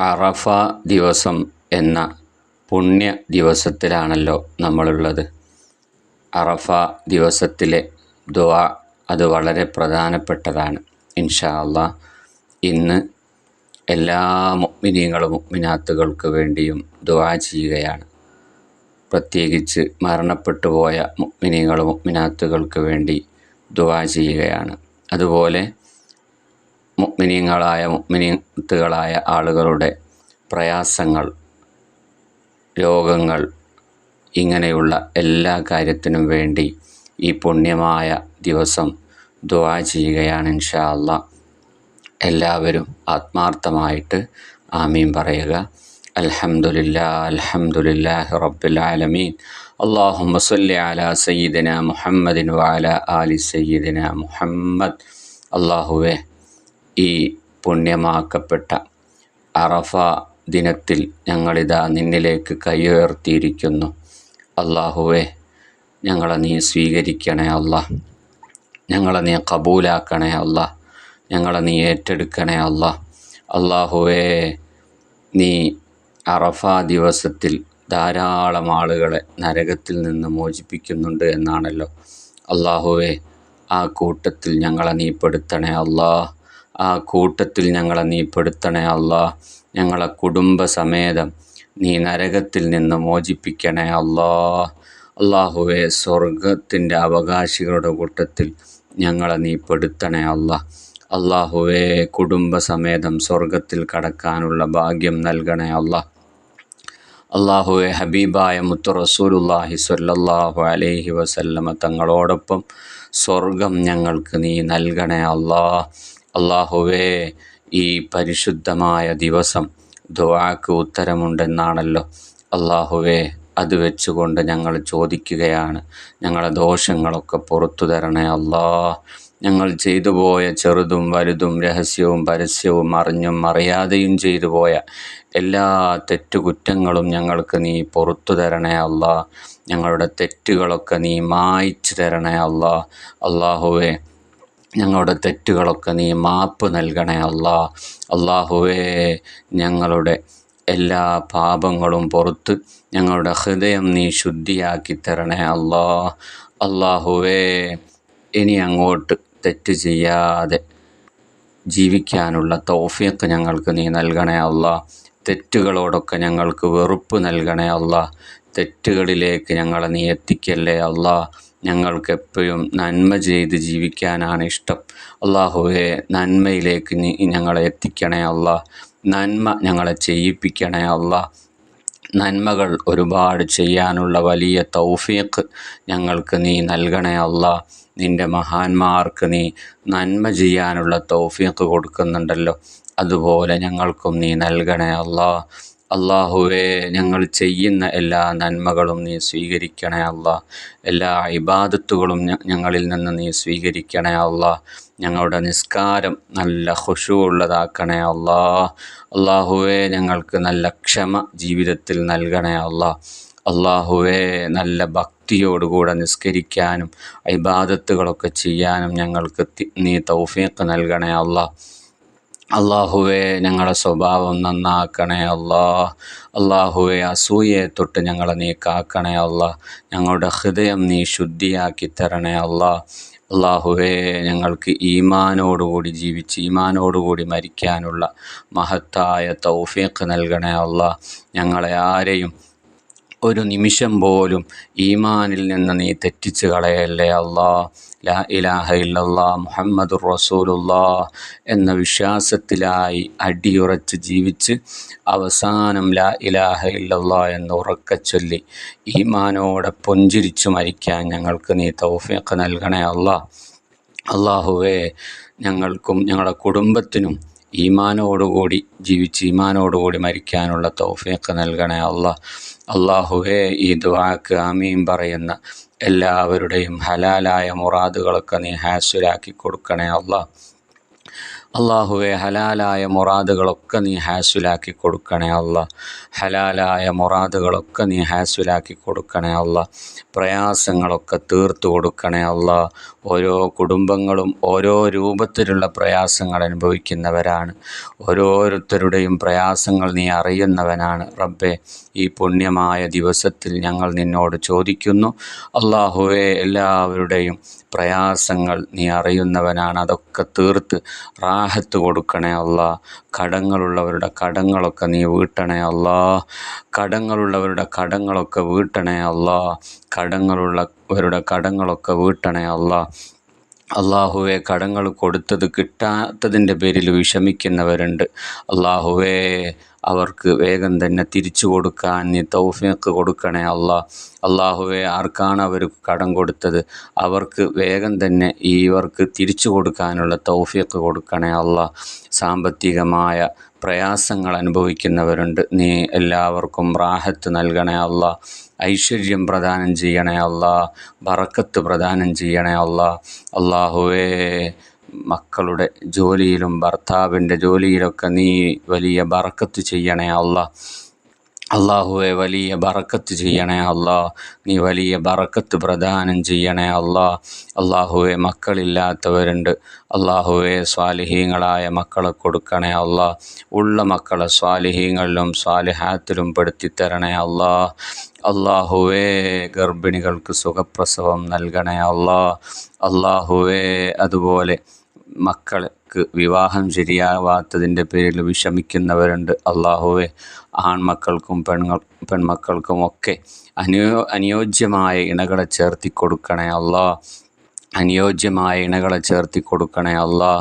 അറഫ ദിവസം എന്ന പുണ്യ ദിവസത്തിലാണല്ലോ നമ്മളുള്ളത്. അറഫ ദിവസത്തിലെ ദുആ അത് വളരെ പ്രധാനപ്പെട്ടതാണ്. ഇൻഷാ അല്ലാഹ് ഇന്ന് എല്ലാ മുഅ്മിനീങ്ങളും മുഅ്മിനാത്തുകൾക്ക് വേണ്ടിയും ദുആ ചെയ്യുകയാണ്. പ്രത്യേകിച്ച് മരണപ്പെട്ടു പോയ മുഅ്മിനീങ്ങളും മുഅ്മിനാത്തുകൾക്ക് വേണ്ടി ദുആ ചെയ്യുകയാണ്. അതുപോലെ മുഅ്മിനീങ്ങളായ ആളുകളുടെ പ്രയാസങ്ങൾ, രോഗങ്ങൾ, ഇങ്ങനെയുള്ള എല്ലാ കാര്യത്തിനും വേണ്ടി ഈ പുണ്യമായ ദിവസം ദുആ ചെയ്യുകയാണ്. ഇൻഷാ അല്ലാഹ് എല്ലാവരും ആത്മാർത്ഥമായിട്ട് ആമീൻ പറയുക. അൽഹംദുലില്ലാഹി റബ്ബിൽ ആലമീൻ. അല്ലാഹുമ്മ സ്വല്ലി അലാ സയ്യിദിനാ മുഹമ്മദിൻ വഅലാ ആലി സയ്യിദിനാ മുഹമ്മദ്. അല്ലാഹുവേ, ഈ പുണ്യമാക്കപ്പെട്ട അറഫ ദിനത്തിൽ ഞങ്ങളിതാ നിന്നിലേക്ക് കൈയുയർത്തിയിരിക്കുന്നു. അല്ലാഹുവേ, ഞങ്ങളെ നീ സ്വീകരിക്കണേ അല്ലാഹ്. ഞങ്ങളെ നീ കബൂലാക്കണേ അല്ലാഹ്. ഞങ്ങളെ നീ ഏറ്റെടുക്കണേ അല്ലാഹ്. അല്ലാഹുവേ, നീ അറഫ ദിവസത്തിൽ ധാരാളം ആളുകളെ നരകത്തിൽ നിന്ന് മോചിപ്പിക്കുന്നുണ്ട് എന്നാണല്ലോ. അല്ലാഹുവേ, ആ കൂട്ടത്തിൽ ഞങ്ങളെ നീ പെടുത്തണേ അല്ലാഹ്. ആ കൂട്ടത്തിൽ ഞങ്ങളെ നീ പെടുത്തണേ അല്ലാഹ്. ഞങ്ങളെ കുടുംബസമേതം നീ നരകത്തിൽ നിന്ന് മോചിപ്പിക്കണേ അല്ലാഹ്. അല്ലാഹുവേ, സ്വർഗത്തിൻ്റെ അവകാശികളുടെ കൂട്ടത്തിൽ ഞങ്ങളെ നീ പെടുത്തണേ അല്ലാഹ്. അല്ലാഹുവേ, കുടുംബസമേതം സ്വർഗത്തിൽ കടക്കാനുള്ള ഭാഗ്യം നൽകണേ അല്ലാഹ്. അല്ലാഹുവേ, ഹബീബായ മുത്തു റസൂലുള്ളാഹി സ്വല്ലല്ലാഹു അലൈഹി വസല്ലമ തങ്ങളോടൊപ്പം സ്വർഗം ഞങ്ങൾക്ക് നീ നൽകണേ അല്ലാഹ്. അല്ലാഹുവേ, ഈ പരിശുദ്ധമായ ദിവസം ദുആക്ക് ഉത്തരമുണ്ടെന്നാണല്ലോ. അല്ലാഹുവേ, അത് വെച്ചുകൊണ്ട് ഞങ്ങൾ ചോദിക്കുകയാണ്, ഞങ്ങളെ ദോഷങ്ങളൊക്കെ പുറത്തു തരണേ അല്ലാഹ്. ഞങ്ങൾ ചെയ്തു പോയ ചെറുതും വലുതും രഹസ്യവും പരസ്യവും അറിഞ്ഞും അറിയാതെയും ചെയ്തു പോയ എല്ലാ തെറ്റുകുറ്റങ്ങളും ഞങ്ങൾക്ക് നീ പുറത്തു തരണേ അല്ലാഹ്. ഞങ്ങളുടെ തെറ്റുകളൊക്കെ നീ മായ്ച്ചു തരണേ അല്ലാഹ്. അല്ലാഹുവേ, ഞങ്ങളുടെ തെറ്റുകളൊക്കെ നീ മാപ്പ് നൽകണേ അല്ലാഹ്. അല്ലാഹുവേ, ഞങ്ങളുടെ എല്ലാ പാപങ്ങളും പുറത്ത് ഞങ്ങളുടെ ഹൃദയം നീ ശുദ്ധിയാക്കി തരണേ അല്ലാഹ്. അല്ലാഹുവേ, ഇനി അങ്ങോട്ട് തെറ്റ് ചെയ്യാതെ ജീവിക്കാനുള്ള തൗഫീഖ് ഞങ്ങൾക്ക് നീ നൽകണേ അല്ലാഹ്. തെറ്റുകളോടൊക്കെ ഞങ്ങൾക്ക് വെറുപ്പ് നൽകണേ അല്ലാഹ്. തെറ്റുകളിലേക്ക് ഞങ്ങളെ നീ എത്തിക്കല്ലേ അല്ലാഹ്. ഞങ്ങൾക്കെപ്പോഴും നന്മ ചെയ്ത് ജീവിക്കാനാണ് ഇഷ്ടം. അല്ലാഹുവേ, നന്മയിലേക്ക് നീ ഞങ്ങളെ എത്തിക്കണേ അല്ലാഹ്. നന്മ ഞങ്ങളെ ചെയ്യിപ്പിക്കണേ അല്ലാഹ്. നന്മകൾ ഒരുപാട് ചെയ്യാനുള്ള വലിയ തൗഫീഖ് ഞങ്ങൾക്ക് നീ നൽകണേ അല്ലാഹ്. നിൻ്റെ മഹാന്മാർക്ക് നീ നന്മ ചെയ്യാനുള്ള തൗഫീഖ് കൊടുക്കുന്നുണ്ടല്ലോ, അതുപോലെ ഞങ്ങൾക്കും നീ നൽകണേ അല്ലാഹ്. അല്ലാഹുവേ, ഞങ്ങൾ ചെയ്യുന്ന എല്ലാ നന്മകളും നീ സ്വീകരിക്കണേ അല്ലാഹ്. എല്ലാ ഇബാദത്തുകളും ഞങ്ങളിൽ നിന്ന് നീ സ്വീകരിക്കണേ അല്ലാഹ്. ഞങ്ങളുടെ നിസ്കാരം നല്ല ഖുശൂഉള്ളതാക്കണേ അല്ലാഹ്. അല്ലാഹുവേ, ഞങ്ങൾക്ക് നല്ല ക്ഷമ ജീവിതത്തിൽ നൽകണേ അല്ലാഹ്. അല്ലാഹുവേ, നല്ല ഭക്തിയോടുകൂടെ നിസ്കരിക്കാനും ഇബാദത്തുകളൊക്കെ ചെയ്യാനും ഞങ്ങൾക്ക് നീ തൗഫീഖ് നൽകണേ അല്ലാഹ്. അല്ലാഹുവേ, ഞങ്ങളുടെ സ്വഭാവം നന്നാക്കണേ അല്ലാഹ്. അല്ലാഹുവേ, അസൂയയെ തൊട്ട് ഞങ്ങളെ നീ കാക്കണേ അല്ലാഹ്. ഞങ്ങളുടെ ഹൃദയം നീ ശുദ്ധിയാക്കി തരണേ അല്ലാഹ്. അല്ലാഹുവേ, ഞങ്ങൾക്ക് ഈമാനോടുകൂടി ജീവിച്ച് ഈമാനോടുകൂടി മരിക്കാനുള്ള മഹത്തായ തൗഫീഖ് നൽകണേ അല്ലാഹ്. ഞങ്ങളെ ആരെയും ഒരു നിമിഷം പോലും ഈമാനിൽ നിന്ന് നീ തെറ്റിച്ച് കളയല്ലേ അല്ലാഹ്. ലാ ഇലാഹ ഇല്ലല്ലാഹ് മുഹമ്മദുർ റസൂലുള്ളാഹ് എന്ന വിശ്വാസത്തിലായി അടിയുറച്ച് ജീവിച്ച് അവസാനം ലാ ഇലാഹ ഇല്ലല്ലാഹ് എന്ന് ഉറക്കെ ചൊല്ലി ഈമാനോടെ പുഞ്ചിരിച്ചു മരിക്കാൻ ഞങ്ങൾക്ക് നീ തൗഫീഖ് നൽകണേ അല്ലാഹ്. അല്ലാഹുവേ, ഞങ്ങൾക്കും ഞങ്ങളുടെ കുടുംബത്തിനും ഈമാനോടുകൂടി ജീവിച്ച് ഈമാനോടുകൂടി മരിക്കാനുള്ള തൗഫീഖ് നൽകണേ അല്ലാഹ്. അല്ലാഹുവേ, ഈ ദുആക്ക് ആമീൻ പറയുന്ന എല്ലാവരുടെയും ഹലാലായ മുറാദുകളൊക്കെ നീ ഹാസിലാക്കി കൊടുക്കണേ അല്ലാഹ്. അല്ലാഹുവേ, ഹലാലായ മുറാദുകളൊക്കെ നീ ഹാസിലാക്കി കൊടുക്കണേ അല്ലാഹ്. ഹലാലായ മുറാദുകളൊക്കെ നീ ഹാസിലാക്കി കൊടുക്കണേ അല്ലാഹ്. പ്രയാസങ്ങളൊക്കെ തീർത്തു കൊടുക്കണേ അല്ലാഹ്. ഓരോ കുടുംബങ്ങളും ഓരോ രൂപത്തിലുള്ള പ്രയാസങ്ങൾ അനുഭവിക്കുന്നവരാണ്. ഓരോരുത്തരുടെയും പ്രയാസങ്ങൾ നീ അറിയുന്നവനാണ് റബ്ബേ. ഈ പുണ്യമായ ദിവസത്തിൽ ഞങ്ങൾ നിന്നോട് ചോദിക്കുന്നു, അല്ലാഹുവേ, എല്ലാവരുടെയും പ്രയാസങ്ങൾ നീ അറിയുന്നവനാണ്. അതൊക്കെ തീർത്ത് റാഹത്ത് കൊടുക്കണേ അല്ലാ. കടങ്ങളുള്ളവരുടെ കടങ്ങളൊക്കെ നീ വീട്ടണേ അല്ലാ. കടങ്ങളുള്ളവരുടെ കടങ്ങളൊക്കെ വീട്ടണേ അല്ലാ. കടങ്ങളുള്ളവരുടെ കടങ്ങളൊക്കെ വീട്ടണേ അല്ലാ. അല്ലാഹുവേ, കടങ്ങൾ കൊടുത്തത് കിട്ടാത്തതിൻ്റെ പേരിൽ വിഷമിക്കുന്നവരുണ്ട്. അല്ലാഹുവേ, അവർക്ക് വേഗം തന്നെ തിരിച്ചു കൊടുക്കാൻ നീ തൗഫീഖ് കൊടുക്കണേ അല്ലാ. അല്ലാഹുവേ, ആർക്കാണ് അവർ കടം കൊടുത്തത് അവർക്ക് വേഗം തന്നെ ഇവർക്ക് തിരിച്ചു കൊടുക്കാനുള്ള തൗഫീഖ് കൊടുക്കണേ അല്ലാ. സാമ്പത്തികമായ പ്രയാസങ്ങൾ അനുഭവിക്കുന്നവരുണ്ട്. നീ എല്ലാവർക്കും റാഹത്ത് നൽകണേ അല്ലാ. ഐശ്വര്യം പ്രദാനം ചെയ്യണേ അല്ലാ. ബറക്കത്ത് പ്രദാനം ചെയ്യണേ അല്ലാ. അല്ലാഹുവേ, മക്കളുടെ ജോലിയിലും ഭർത്താവിൻ്റെ ജോലിയിലൊക്കെ നീ വലിയ ബറക്കത്ത് ചെയ്യണേ അല്ലാ. അല്ലാഹുവേ, വലിയ ബറക്കത്ത് ചെയ്യണേ അല്ലാ. നീ വലിയ ബറക്കത്ത് പ്രദാനം ചെയ്യണേ അല്ലാ. അല്ലാഹുവേ, മക്കളില്ലാത്തവരുണ്ട്. അല്ലാഹുവേ, സ്വാലിഹീങ്ങളായ മക്കളെ കൊടുക്കണേ അല്ലാ. ഉള്ള മക്കളെ സ്വാലിഹീങ്ങളിലും സ്വാലിഹാത്തിലും പെടുത്തിത്തരണേ അല്ലാ. അല്ലാഹുവേ, ഗർഭിണികൾക്ക് സുഖപ്രസവം നൽകണേ അല്ലാ. അല്ലാഹുവേ, അതുപോലെ മക്കൾക്ക് വിവാഹം ശരിയാവാത്തതിൻ്റെ പേരിൽ വിഷമിക്കുന്നവരുണ്ട്. അല്ലാഹുവേ, ആൺമക്കൾക്കും പെൺമക്കൾക്കുമൊക്കെ അനുയോജ്യമായ ഇണകളെ ചേർത്തി കൊടുക്കണേ അല്ലാ. അനുയോജ്യമായ ഇണകളെ ചേർത്തി കൊടുക്കണേ അല്ലാ.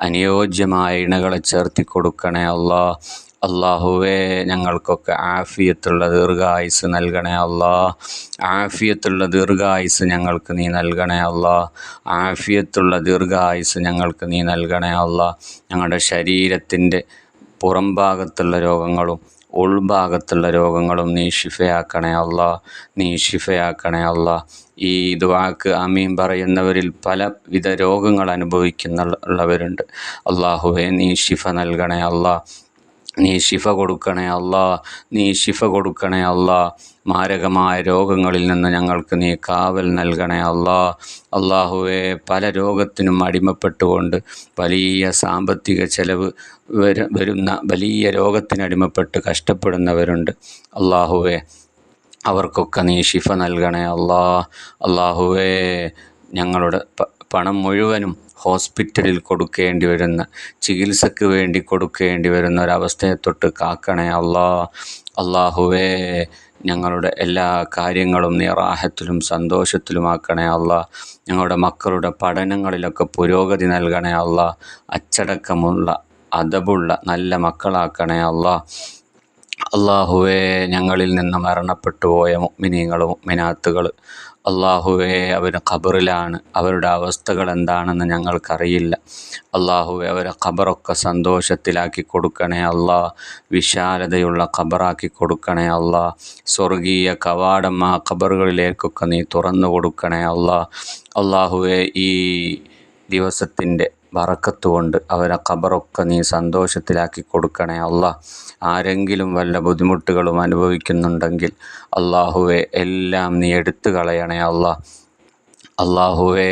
അനുയോജ്യമായ ഇണകളെ ചേർത്തി കൊടുക്കണേ അല്ലാ. അല്ലാഹുവേ, ഞങ്ങൾക്കൊക്കെ ആഫിയത്തുള്ള ദീർഘായുസ് നൽകണേ അല്ലാ. ആഫിയത്തുള്ള ദീർഘായുസ് ഞങ്ങൾക്ക് നീ നൽകണേ അല്ലാ. ആഫിയത്തുള്ള ദീർഘായുസ് ഞങ്ങൾക്ക് നീ നൽകണേ അല്ലാ. ഞങ്ങളുടെ ശരീരത്തിൻ്റെ പുറം ഭാഗത്തുള്ള രോഗങ്ങളും ഉൾഭാഗത്തുള്ള രോഗങ്ങളും നീ ശിഫയാക്കണേ അല്ലാ. നീ ശിഫയാക്കണേ അല്ലാ. ഈ ദുആക്ക് ആമീൻ പറയുന്നവരിൽ പലവിധ രോഗങ്ങൾ അനുഭവിക്കുന്നുള്ളവരുണ്ട്. അല്ലാഹുവേ, നീ ശിഫ നൽകണേ അല്ലാ. നീ ശിഫ കൊടുക്കണേ അല്ലാ. നീ ശിഫ കൊടുക്കണേ അല്ലാ. മാരകമായ രോഗങ്ങളിൽ നിന്ന് ഞങ്ങൾക്ക് നീ കാവൽ നൽകണേ അല്ലാ. അല്ലാഹുവേ, പല രോഗത്തിനും അടിമപ്പെട്ടുകൊണ്ട് വലിയ സാമ്പത്തിക ചെലവ് വരുന്ന വലിയ രോഗത്തിനടിമപ്പെട്ട് കഷ്ടപ്പെടുന്നവരുണ്ട്. അല്ലാഹുവേ, അവർക്കൊക്കെ നീ ശിഫ നൽകണേ അല്ലാ. അല്ലാഹുവേ, ഞങ്ങളുടെ പണം മുഴുവനും ഹോസ്പിറ്റലിൽ കൊടുക്കേണ്ടി വരുന്ന ചികിത്സയ്ക്ക് വേണ്ടി കൊടുക്കേണ്ടി വരുന്ന ഒരവസ്ഥയെ തൊട്ട് കാക്കണേ അല്ലാ. അല്ലാഹുവേ, ഞങ്ങളുടെ എല്ലാ കാര്യങ്ങളും നീ റാഹത്തിലും സന്തോഷത്തിലുമാക്കണേ അല്ലാ. ഞങ്ങളുടെ മക്കളുടെ പഠനങ്ങളിലൊക്കെ പുരോഗതി നൽകണേ അല്ലാ. അച്ചടക്കമുള്ള അദബുള്ള നല്ല മക്കളാക്കണേ അല്ലാ. അല്ലാഹുവേ, ഞങ്ങളിൽ നിന്ന് മരണപ്പെട്ടു പോയ മുഅ്മിനീങ്ങൾ മുഅ്മിനാത്തുകൾ, അല്ലാഹുവേ, അവർ ഖബറിലാണ്. അവരുടെ അവസ്ഥകൾ എന്താണെന്ന് ഞങ്ങൾക്കറിയില്ല. അല്ലാഹുവേ, അവരെ ഖബറൊക്കെ സന്തോഷത്തിലാക്കി കൊടുക്കണേ അല്ലാ. വിശാലതയുള്ള ഖബറാക്കി കൊടുക്കണേ അല്ലാ. സ്വർഗീയ കവാടം ആ ഖബറുകളിലേക്കൊക്കെ നീ തുറന്നു കൊടുക്കണേ അല്ലാ. അല്ലാഹുവേ, ഈ ദിവസത്തിൻ്റെ ബറക്കത്ത് കൊണ്ട് അവരെ ഖബറൊക്കെ നീ സന്തോഷത്തിലാക്കി കൊടുക്കണേ അല്ലാ. ആരെങ്കിലും വല്ല ബുദ്ധിമുട്ടുകളും അനുഭവിക്കുന്നുണ്ടെങ്കിൽ അല്ലാഹുവേ, എല്ലാം നീ എടുത്തു കളയണേ അല്ലാ. അല്ലാഹുവേ,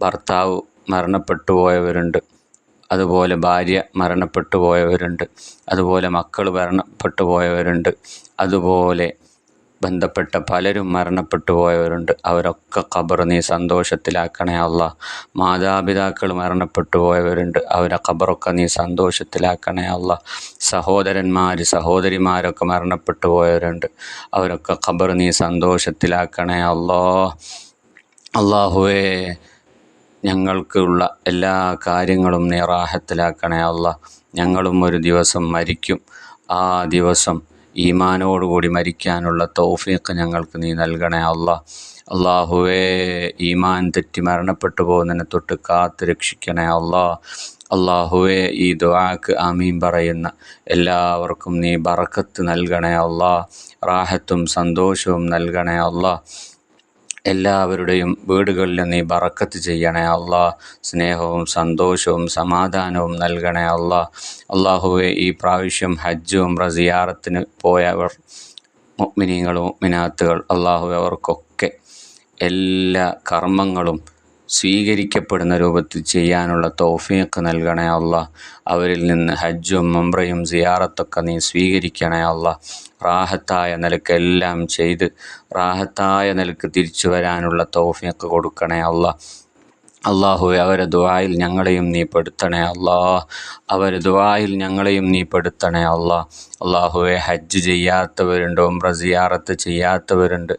ഭർത്താവ് മരണപ്പെട്ടു പോയവരുണ്ട്. അതുപോലെ ഭാര്യ മരണപ്പെട്ടു പോയവരുണ്ട്. അതുപോലെ മക്കൾ മരണപ്പെട്ടു പോയവരുണ്ട്. അതുപോലെ ബന്ധപ്പെട്ട പലരും മരണപ്പെട്ടു പോയവരുണ്ട്. അവരൊക്കെ ഖബർ നീ സന്തോഷത്തിലാക്കണേ അല്ലാ. മാതാപിതാക്കൾ മരണപ്പെട്ടു പോയവരുണ്ട്. അവരെ ഖബറൊക്കെ നീ സന്തോഷത്തിലാക്കണേ അല്ലാ. സഹോദരിമാരൊക്കെ മരണപ്പെട്ടു പോയവരുണ്ട്. അവരൊക്കെ ഖബർ നീ സന്തോഷത്തിലാക്കണേ അല്ലാ. അല്ലാഹുവേ, ഞങ്ങൾക്കുള്ള എല്ലാ കാര്യങ്ങളും നീ റാഹത്തിലാക്കണേ അല്ലാ. ഞങ്ങളും ഒരു ദിവസം മരിക്കും. ആ ദിവസം ഈമാനോടുകൂടി മരിക്കാനുള്ള തൗഫീഖ് ഞങ്ങൾക്ക് നീ നൽകണേ അല്ലാ. അല്ലാഹുവേ, ഈമാൻ തെറ്റി മരണപ്പെട്ടു പോകുന്നതിനെ തൊട്ട് കാത്ത് രക്ഷിക്കണേ അല്ലാ. അല്ലാഹുവേ, ഈ ദുആക്ക് ആമീൻ പറയുന്ന എല്ലാവർക്കും നീ ബറക്കത്ത് നൽകണേ അല്ലാ. റാഹത്തും സന്തോഷവും നൽകണേ അല്ലാ. എല്ലാവരുടെയും വീടുകളിൽ നീ ബറക്കത്ത് ചെയ്യണേ അല്ലാ. സ്നേഹവും സന്തോഷവും സമാധാനവും നൽകണേ അല്ലാ. അല്ലാഹുവേ, ഈ പ്രാവശ്യം ഹജ്ജ് ഉംറ സിയാറത്തിന് പോയവർ മുഅ്മിനീങ്ങൾ മുഅ്മിനാത്തുകൾ, അല്ലാഹുവേ, അവർക്കൊക്കെ എല്ലാ കർമ്മങ്ങളും സ്വീകരിക്കപ്പെടുന്ന രൂപത്തിൽ ചെയ്യാനുള്ള തൗഫീഖ് നൽകണേ അല്ലാഹ്. അവരിൽ നിന്ന് ഹജ്ജും ഉംറയും സിയാറത്തൊക്കെ നീ സ്വീകരിക്കണേ അല്ലാഹ്. റാഹത്തായ നിലക്കെല്ലാം ചെയ്ത് റാഹത്തായ നിലക്ക് തിരിച്ചു വരാനുള്ള തൗഫീഖ് കൊടുക്കണേ അല്ലാഹ്. അള്ളാഹുവെ അവരെ ദുആയിൽ ഞങ്ങളെയും നീ പെടുത്തണേ അല്ലാഹ്. അവരെ ദുആയിൽ ഞങ്ങളെയും നീ പെടുത്തണേ അല്ലാഹ്. അള്ളാഹുവെ ഹജ്ജ് ചെയ്യാത്തവരുണ്ട്, ഉംറ സിയാറത്ത് ചെയ്യാത്തവരുണ്ട്.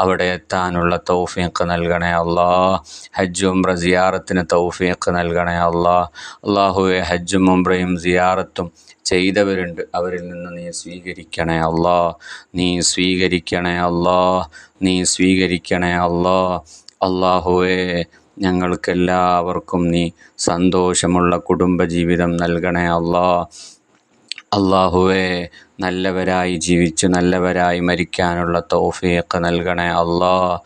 അവിടെ എത്താനുള്ള തൗഫീഖ് നൽകണേ അല്ലാഹ്. ഹജ്ജ് ഉംറ സിയാറത്തിന് തൗഫീഖ് നൽകണേ അല്ലാഹ്. അള്ളാഹുവെ ഹജ്ജും ഉംറയും സിയാറത്തും ചെയ്തവരുണ്ട്. അവരിൽ നിന്ന് നീ സ്വീകരിക്കണേ അല്ലാഹ്. നീ സ്വീകരിക്കണേ അല്ലാഹ്. നീ സ്വീകരിക്കണേ അല്ലാഹ്. അള്ളാഹുവേ ഞങ്ങൾക്കെല്ലാവർക്കും നീ സന്തോഷമുള്ള കുടുംബജീവിതം നൽകണേ അല്ലാഹ്. അള്ളാഹുവേ നല്ലവരായി ജീവിച്ച് നല്ലവരായി മരിക്കാനുള്ള തൗഫീഖ് നൽകണേ അല്ലാഹ്.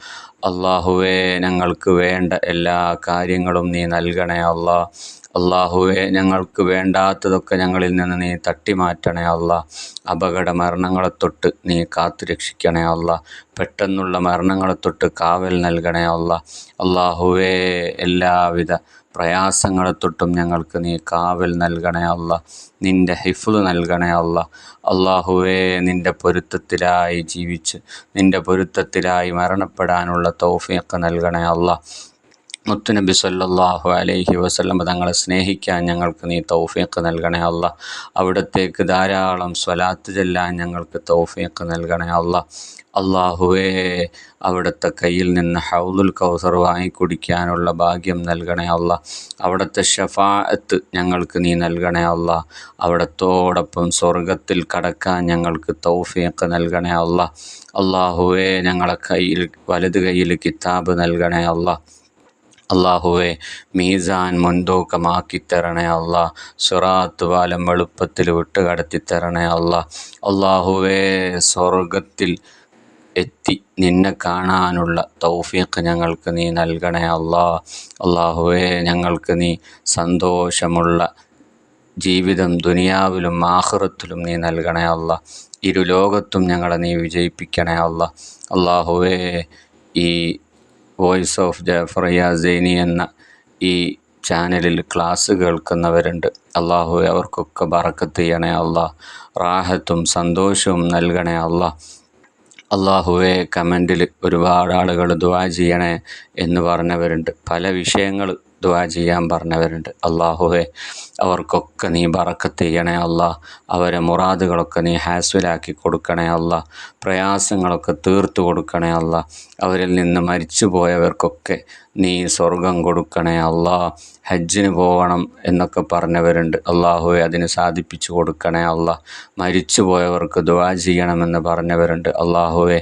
അള്ളാഹുവേ ഞങ്ങൾക്ക് വേണ്ട എല്ലാ കാര്യങ്ങളും നീ നൽകണേ അല്ലാഹ്. അള്ളാഹുവെ ഞങ്ങൾക്ക് വേണ്ടാത്തതൊക്കെ ഞങ്ങളിൽ നിന്ന് നീ തട്ടിമാറ്റണേ അല്ലാഹ്. അപകട മരണങ്ങളെ തൊട്ട് നീ കാത്തുരക്ഷിക്കണേ അല്ലാഹ്. പെട്ടെന്നുള്ള മരണങ്ങളെ തൊട്ട് കാവൽ നൽകണേ അല്ലാഹ്. അള്ളാഹുവേ എല്ലാവിധ പ്രയാസങ്ങളെ തൊട്ടും ഞങ്ങൾക്ക് നീ കാവൽ നൽകണേ അല്ലാഹ്. നിൻ്റെ ഹിഫ്ള് നൽകണേ അല്ലാഹ്. അള്ളാഹുവേ നിൻ്റെ പൊരുത്തത്തിലായി ജീവിച്ച് നിൻ്റെ പൊരുത്തത്തിലായി മരണപ്പെടാനുള്ള തൗഫീഖ് നൽകണേ അല്ലാഹ്. മുത്തുനബി സല്ലല്ലാഹു അലൈഹി വസല്ലം തങ്ങളെ സ്നേഹിക്കാൻ ഞങ്ങൾക്ക് നീ തൗഫീഖ് നൽകണേ അല്ലാഹ്. അവിടത്തേക്ക് ധാരാളം സ്വലാത്ത് ചൊല്ലാൻ ഞങ്ങൾക്ക് തൗഫീഖ് നൽകണേ അല്ലാഹ്. അള്ളാഹുവേ അവിടുത്തെ കയ്യിൽ നിന്ന് ഹൗലുൽ കൗസർ വാങ്ങിക്കുടിക്കാനുള്ള ഭാഗ്യം നൽകണേ അല്ലാഹ്. അവിടുത്തെ ഷഫാഅത്ത് ഞങ്ങൾക്ക് നീ നൽകണേ അല്ലാഹ്. അവിടത്തോടൊപ്പം സ്വർഗത്തിൽ കടക്കാൻ ഞങ്ങൾക്ക് തൗഫീഖ് നൽകണേ അല്ലാഹ്. അള്ളാഹുവേ ഞങ്ങളെ കയ്യിൽ വലത് കയ്യിൽ കിതാബ് നൽകണേ അല്ലാഹ്. അള്ളാഹുവെ മീസാൻ മുൻതൂക്കമാക്കിത്തരണേ അല്ലാഹ്. സിറാത്ത് പാലം എളുപ്പത്തിൽ വിട്ടുകടത്തിത്തരണേ അല്ലാഹ്. അള്ളാഹുവേ സ്വർഗത്തിൽ എത്തി നിന്നെ കാണാനുള്ള തൗഫീഖ് ഞങ്ങൾക്ക് നീ നൽകണേ അല്ലാഹ്. അള്ളാഹുവേ ഞങ്ങൾക്ക് നീ സന്തോഷമുള്ള ജീവിതം ദുനിയാവിലും ആഖിറത്തിലും നീ നൽകണേ അല്ലാഹ്. ഇരുലോകത്തും ഞങ്ങളെ നീ വിജയിപ്പിക്കണേ അല്ലാഹ്. അള്ളാഹുവേ ഈ വോയിസ് ഓഫ് ജാഫറിയ സൈനി എന്ന ഈ ചാനലിൽ ക്ലാസ് കേൾക്കുന്നവരുണ്ട്. അള്ളാഹുവേ അവർക്കൊക്കെ ബറക്കത്ത് ചെയ്യണേ അല്ലാഹ്. റാഹത്തും സന്തോഷവും നൽകണേ അല്ലാഹ്. അള്ളാഹുവേ കമൻറ്റിൽ ഒരുപാട് ആളുകൾ ദുആ ചെയ്യണേ എന്ന് പറഞ്ഞവരുണ്ട്. പല വിഷയങ്ങൾ ദുആ ചെയ്യാൻ പറഞ്ഞവരുണ്ട്. അള്ളാഹുവേ അവർക്കൊക്കെ നീ ബറക്കത്ത് ചെയ്യണേ അല്ലാഹ്. അവരെ മുറാദുകളൊക്കെ നീ ഹാസ്വലാക്കി കൊടുക്കണേ അല്ലാഹ്. പ്രയാസങ്ങളൊക്കെ തീർത്തു കൊടുക്കണേ അല്ലാഹ്. അവരിൽ നിന്ന് മരിച്ചു പോയവർക്കൊക്കെ നീ സ്വർഗം കൊടുക്കണേ അല്ലാഹ്. ഹജ്ജിന് പോകണം എന്നൊക്കെ പറഞ്ഞവരുണ്ട്. അള്ളാഹുവെ അതിന് സാധിപ്പിച്ചു കൊടുക്കണേ അല്ലാഹ്. മരിച്ചു പോയവർക്ക് ദുആ ചെയ്യണമെന്ന് പറഞ്ഞവരുണ്ട്. അള്ളാഹുവെ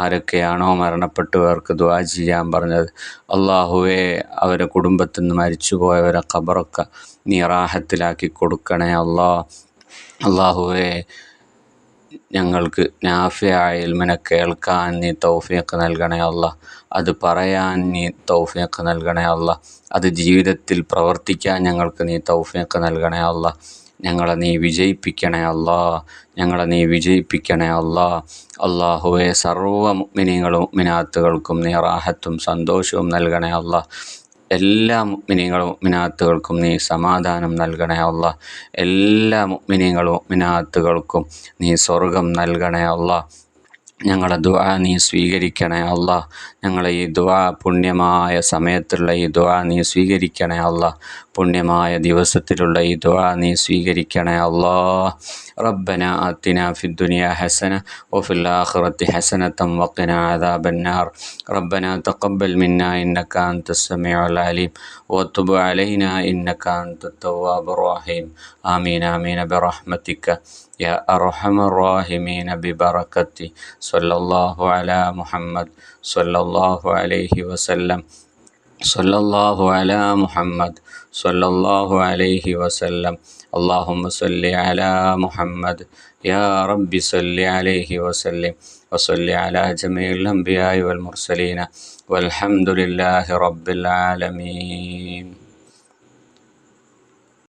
ആരൊക്കെയാണോ മരണപ്പെട്ടവർക്ക് ദുആ ചെയ്യാൻ പറഞ്ഞത്, അള്ളാഹുവെ അവരെ കുടുംബത്തിൽ നിന്ന് മരിച്ചു പോയവരെ ഖബറൊക്കെ നീ റാഹത്തിലാക്കി കൊടുക്കണേ അല്ലാഹ്. അള്ളാഹുവെ ഞങ്ങൾക്ക് നാഫിയായ ഇൽമിനെ കേൾക്കാൻ നീ തൗഫീഖ് നൽകണേ അല്ലാഹ്. അത് പറയാൻ നീ തൗഫീഖ് നൽകണേ അല്ലാഹ്. അത് ജീവിതത്തിൽ പ്രവർത്തിക്കാൻ ഞങ്ങൾക്ക് നീ തൗഫീഖ് നൽകണേ അല്ലാഹ്. ഞങ്ങളെ നീ വിജയിപ്പിക്കണേ അല്ലാഹ്. ഞങ്ങളെ നീ വിജയിപ്പിക്കണേ അല്ലാഹ്. അള്ളാഹുവെ സർവ്വ മുഅ്മിനീങ്ങളും മുഅ്മിനാത്തുകൾക്കും നീ റാഹത്തും സന്തോഷവും നൽകണേ അല്ലാഹ്. എല്ലാ മുഅ്മിനീങ്ങളും മുഅ്മിനാത്തുകൾക്കും നീ സമാധാനം നൽകണേ അല്ലാഹ്. എല്ലാ മുഅ്മിനീങ്ങളും മുഅ്മിനാത്തുകൾക്കും നീ സ്വർഗം നൽകണേ അല്ലാഹ്. ഞങ്ങളെ ദുആ നീ സ്വീകരിക്കണേ അല്ലാഹ്. ഞങ്ങളെ ഈ ദുആ പുണ്യമായ സമയത്തുള്ള ഈ ദുആ നീ സ്വീകരിക്കണേ അല്ലാഹ്. പുണ്യമായ ദിവസത്തിലുള്ള ഈ ദുആ നീ സ്വീകരിക്കണേ അല്ലാഹ്. റബ്ബനാ ആതിനാ ഫിദ്ദുനിയാ ഹസന വഫിൽ ആഖിറതി ഹസനതൻ വഖിനാ അദാബന്നാർ. റബ്ബനാ തഖബ്ബൽ മിന്നാ ഇന്നക അൻതസ് സമീഉൽ അലീം വതുബ് അലൈനാ ഇന്നക അൻതത് തവ്വാബുർ റഹീം. ആമീൻ ആമീൻ ബിറഹ്മതിക യാ അർഹമർ റഹീമീൻ ബിബറകതി സല്ലല്ലാഹു അലാ മുഹമ്മദ് സല്ലല്ലാഹു അലൈഹി വസല്ലം. സല്ലല്ലാഹു അലാ മുഹമ്മദ് സല്ലല്ലാഹു അലൈഹി വസല്ലം. അല്ലാഹുമ്മ സല്ലി അലാ മുഹമ്മദ് യാ റബ്ബി സല്ലി അലൈഹി വസല്ലം വസല്ലി അലാ ജമീഇൽ അംബിയാഇ വൽ മുർസലീന വൽഹംദുലില്ലാഹി റബ്ബിൽ ആലമീൻ.